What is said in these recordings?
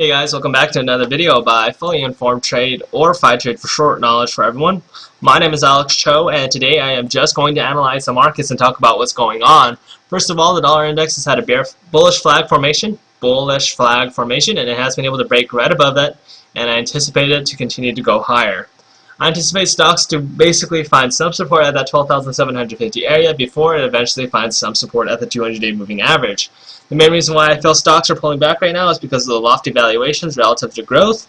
Hey guys, welcome back to another video by Fully Informed Trade, or Fitrade for short knowledge for everyone. My name is Alex Cho, and today I am just going to analyze the markets and talk about what's going on. First of all, the dollar index has had a bullish flag formation, and it has been able to break right above it, and I anticipate it to continue to go higher. I anticipate stocks to basically find some support at that 12,750 area before it eventually finds some support at the 200-day moving average. The main reason why I feel stocks are pulling back right now is because of the lofty valuations relative to growth.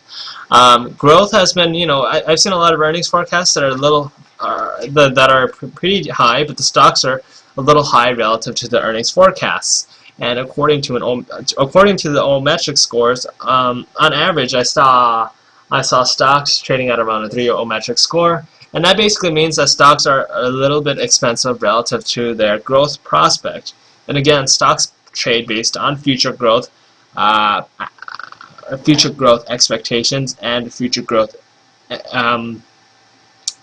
Growth has been, I've seen a lot of earnings forecasts that are pretty high, but the stocks are a little high relative to the earnings forecasts. And according to the old metric scores, on average, I saw stocks trading at around a 3 metric score, and that basically means that stocks are a little bit expensive relative to their growth prospect. And again, stocks trade based on future growth expectations and future growth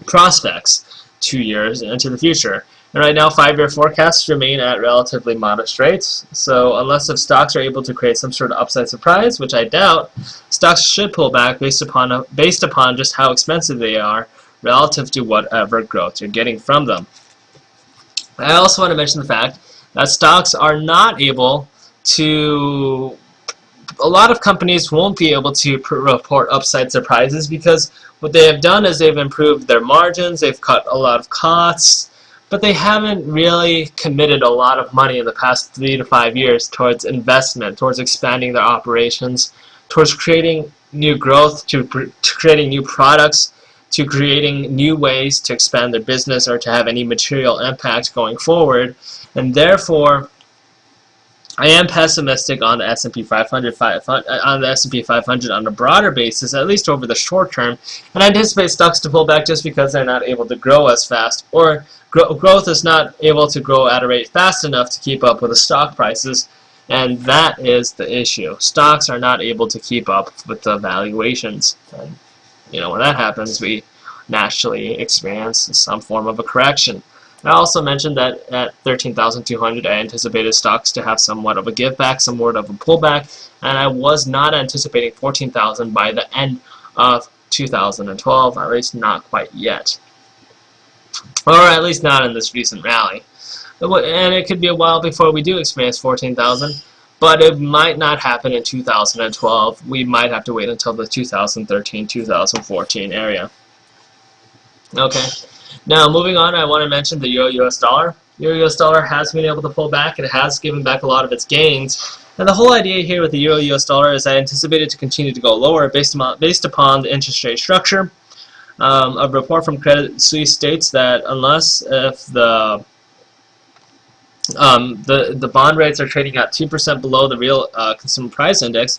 prospects 2 years into the future. And right now, 5-year forecasts remain at relatively modest rates. So unless if stocks are able to create some sort of upside surprise, which I doubt, stocks should pull back based upon just how expensive they are relative to whatever growth you're getting from them. I also want to mention the fact that stocks are not able to, a lot of companies won't be able to report upside surprises because what they have done is they've improved their margins, they've cut a lot of costs, but they haven't really committed a lot of money in the past 3 to 5 years towards investment, towards expanding their operations, towards creating new growth, to creating new products, to creating new ways to expand their business or to have any material impact going forward. And therefore, I am pessimistic on the S&P 500 on a broader basis, at least over the short term, and I anticipate stocks to pull back just because they're not able to grow as fast, or growth is not able to grow at a rate fast enough to keep up with the stock prices, and that is the issue. Stocks are not able to keep up with the valuations, and when that happens, we naturally experience some form of a correction. I also mentioned that at 13,200 I anticipated stocks to have somewhat of a give back, somewhat of a pullback, and I was not anticipating 14,000 by the end of 2012, at least not quite yet. Or at least not in this recent rally. And it could be a while before we do experience 14,000, but it might not happen in 2012. We might have to wait until the 2013-2014 area. Okay. Now, moving on, I want to mention the Euro-US dollar. Euro-US dollar has been able to pull back. It has given back a lot of its gains. And the whole idea here with the Euro-US dollar is I anticipate it to continue to go lower based upon the interest rate structure. A report from Credit Suisse states that unless if the bond rates are trading at 2% below the real consumer price index,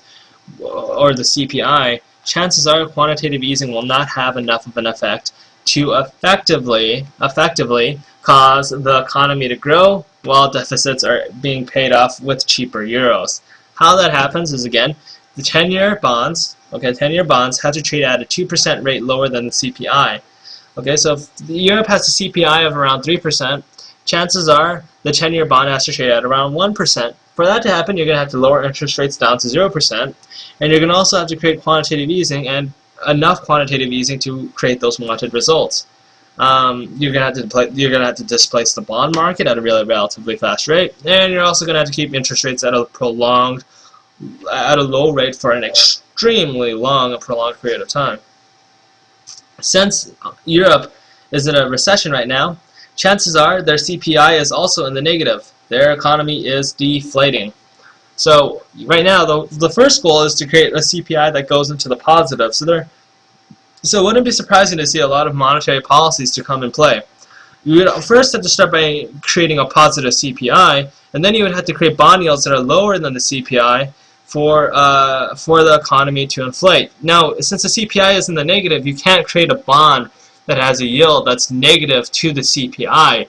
or the CPI, chances are quantitative easing will not have enough of an effect to effectively cause the economy to grow while deficits are being paid off with cheaper euros. How that happens is, again, the 10-year bonds, have to trade at a 2% rate lower than the CPI. Okay, so if Europe has a CPI of around 3%, chances are the 10-year bond has to trade at around 1%. For that to happen, you're going to have to lower interest rates down to 0%, and you're going to also have to create quantitative easing, and enough quantitative easing to create those wanted results. You're gonna have to displace the bond market at a relatively fast rate, and you're also gonna have to keep interest rates at a low rate for an extremely prolonged period of time. Since Europe is in a recession right now, chances are their CPI is also in the negative. Their economy is deflating. So right now, the first goal is to create a CPI that goes into the positive. So it wouldn't be surprising to see a lot of monetary policies to come in play. You would first have to start by creating a positive CPI, and then you would have to create bond yields that are lower than the CPI for the economy to inflate. Now, since the CPI is in the negative, you can't create a bond that has a yield that's negative to the CPI.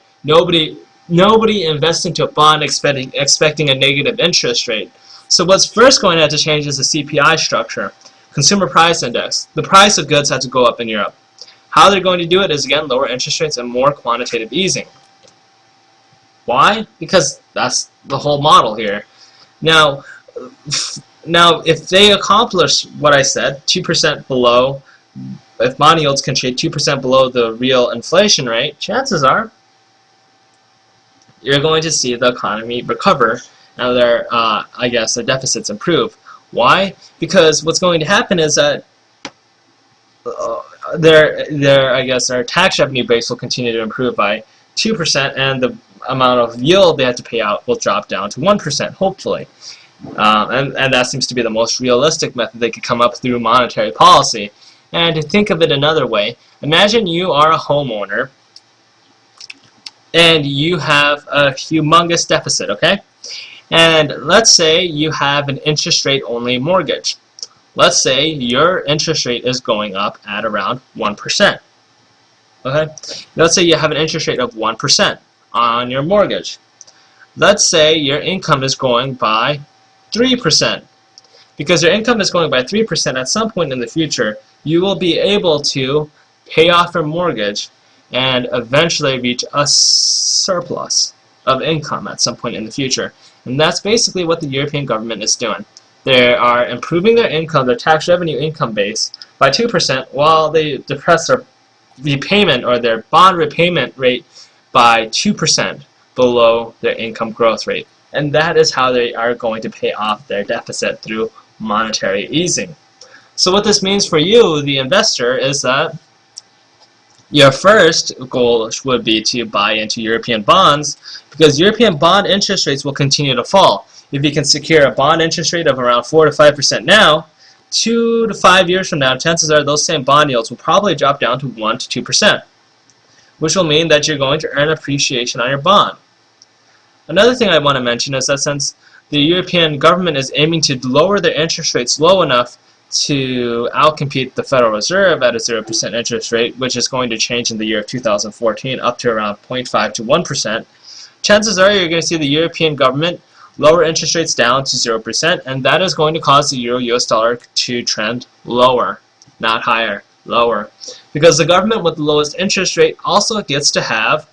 Nobody invests into a bond expecting a negative interest rate. So what's first going to have to change is the CPI structure, consumer price index. The price of goods has to go up in Europe. How they're going to do it is, again, lower interest rates and more quantitative easing. Why? Because that's the whole model here. Now, Now, if they accomplish what I said, 2% below, if bond yields can trade 2% below the real inflation rate, chances are you're going to see the economy recover. Now, their deficits improve. Why? Because what's going to happen is that their tax revenue base will continue to improve by 2%, and the amount of yield they have to pay out will drop down to 1%, hopefully. And that seems to be the most realistic method they could come up through monetary policy. And to think of it another way, imagine you are a homeowner and you have a humongous deficit, okay? And let's say you have an interest rate only mortgage. Let's say your interest rate is going up at around 1%. Okay? Let's say you have an interest rate of 1% on your mortgage. Let's say your income is growing by 3%. Because your income is growing by 3%, at some point in the future, you will be able to pay off your mortgage and eventually reach a surplus of income at some point in the future. And that's basically what the European government is doing. They are improving their income, their tax revenue income base, by 2% while they depress their repayment or their bond repayment rate by 2% below their income growth rate. And that is how they are going to pay off their deficit through monetary easing. So what this means for you, the investor, is that your first goal would be to buy into European bonds, because European bond interest rates will continue to fall. If you can secure a bond interest rate of around 4 to 5% now, 2 to 5 years from now, chances are those same bond yields will probably drop down to 1 to 2%, which will mean that you're going to earn appreciation on your bond. Another thing I want to mention is that since the European government is aiming to lower their interest rates low enough to outcompete the Federal Reserve at a 0% interest rate, which is going to change in the year of 2014 up to around 0.5 to 1%, chances are you're going to see the European government lower interest rates down to 0%, and that is going to cause the euro-US dollar to trend lower, not higher, lower. Because the government with the lowest interest rate also gets to have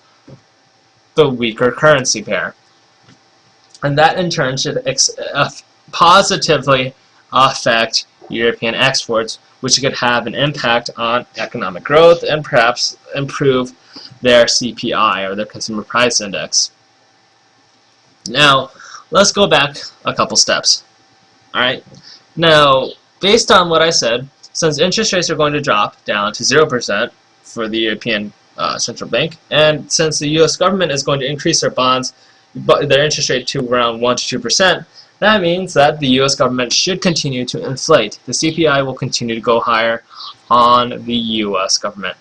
the weaker currency pair. And that in turn should positively affect European exports, which could have an impact on economic growth and perhaps improve their CPI, or their Consumer Price Index. Now, let's go back a couple steps. Alright, now, based on what I said, since interest rates are going to drop down to 0% for the European Central Bank, and since the US government is going to increase their bonds, their interest rate to around 1 to 2%, that means that the US government should continue to inflate. The CPI will continue to go higher on the US government.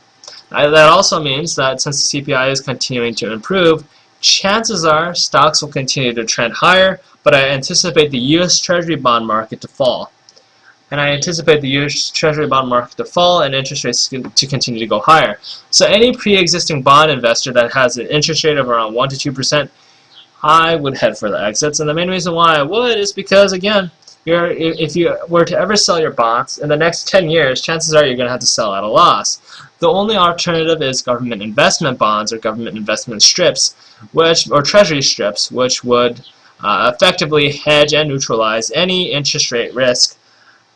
That also means that since the CPI is continuing to improve, chances are stocks will continue to trend higher, but I anticipate the US Treasury bond market to fall. And I anticipate the US Treasury bond market to fall and interest rates to continue to go higher. So any pre-existing bond investor that has an interest rate of around 1 to 2%, I would head for the exits. And the main reason why I would is because, again, if you were to ever sell your bonds in the next 10 years, chances are you're going to have to sell at a loss. The only alternative is government investment bonds or government investment strips, or treasury strips, which would effectively hedge and neutralize any interest rate risk.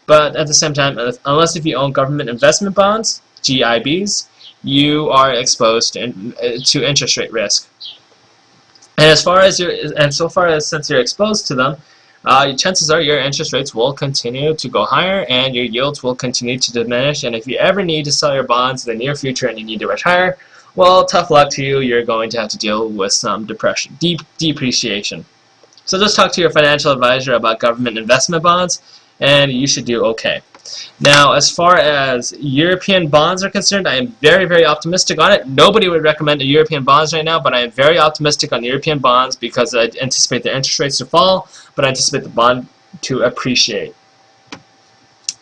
But at the same time, unless if you own government investment bonds, GIBs, you are exposed to interest rate risk. And since you're exposed to them, chances are your interest rates will continue to go higher and your yields will continue to diminish. And if you ever need to sell your bonds in the near future and you need to retire, well, tough luck to you. You're going to have to deal with some depreciation. So just talk to your financial advisor about government investment bonds, and you should do okay. Now, as far as European bonds are concerned, I am very, very optimistic on it. Nobody would recommend European bonds right now, but I am very optimistic on European bonds because I anticipate the interest rates to fall, but I anticipate the bond to appreciate.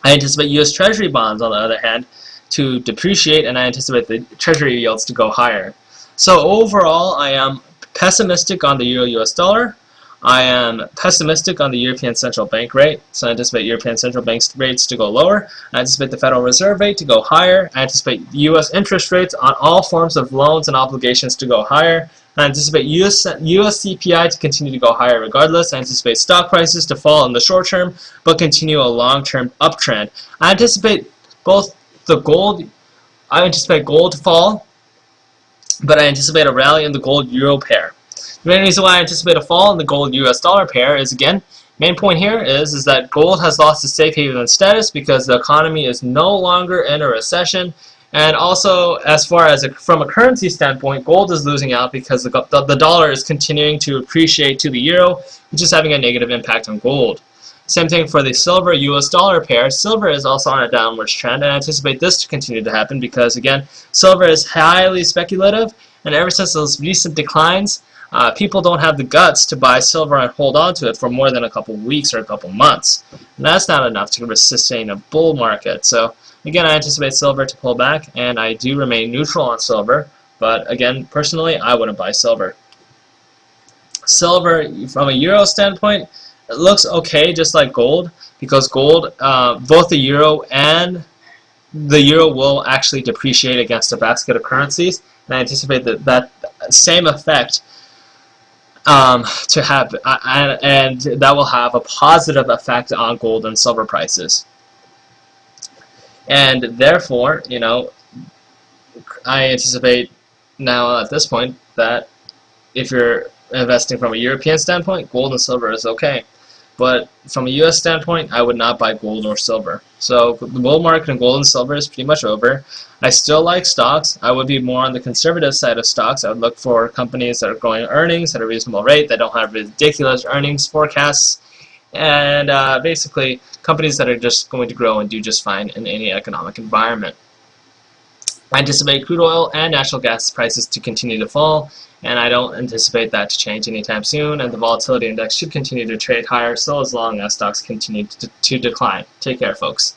I anticipate U.S. Treasury bonds, on the other hand, to depreciate, and I anticipate the Treasury yields to go higher. So overall, I am pessimistic on the Euro-US dollar. I am pessimistic on the European Central Bank rate, so I anticipate European Central Bank rates to go lower. I anticipate the Federal Reserve rate to go higher. I anticipate U.S. interest rates on all forms of loans and obligations to go higher. I anticipate US CPI to continue to go higher regardless. I anticipate stock prices to fall in the short term, but continue a long-term uptrend. I anticipate I anticipate gold to fall, but I anticipate a rally in the gold-euro pair. The main reason why I anticipate a fall in the gold-US dollar pair is, again, main point here is that gold has lost its safe haven status because the economy is no longer in a recession. And also, as far as from a currency standpoint, gold is losing out because the dollar is continuing to appreciate to the euro, which is having a negative impact on gold. Same thing for the silver-US dollar pair. Silver is also on a downwards trend, and I anticipate this to continue to happen because, again, silver is highly speculative, and ever since those recent declines, people don't have the guts to buy silver and hold on to it for more than a couple weeks or a couple months. And that's not enough to sustain a bull market. So, again, I anticipate silver to pull back, and I do remain neutral on silver. But, again, personally, I wouldn't buy silver. Silver, from a euro standpoint, it looks okay, just like gold, because gold, both the euro and the euro will actually depreciate against a basket of currencies, and I anticipate that same effect to happen, and that will have a positive effect on gold and silver prices. And therefore, you know, I anticipate now at this point that if you're investing from a European standpoint, gold and silver is okay. But from a U.S. standpoint, I would not buy gold or silver. So the bull market in gold and silver is pretty much over. I still like stocks. I would be more on the conservative side of stocks. I would look for companies that are growing earnings at a reasonable rate, that don't have ridiculous earnings forecasts, and basically companies that are just going to grow and do just fine in any economic environment. I anticipate crude oil and natural gas prices to continue to fall, and I don't anticipate that to change anytime soon, and the volatility index should continue to trade higher so as long as stocks continue to decline. Take care, folks.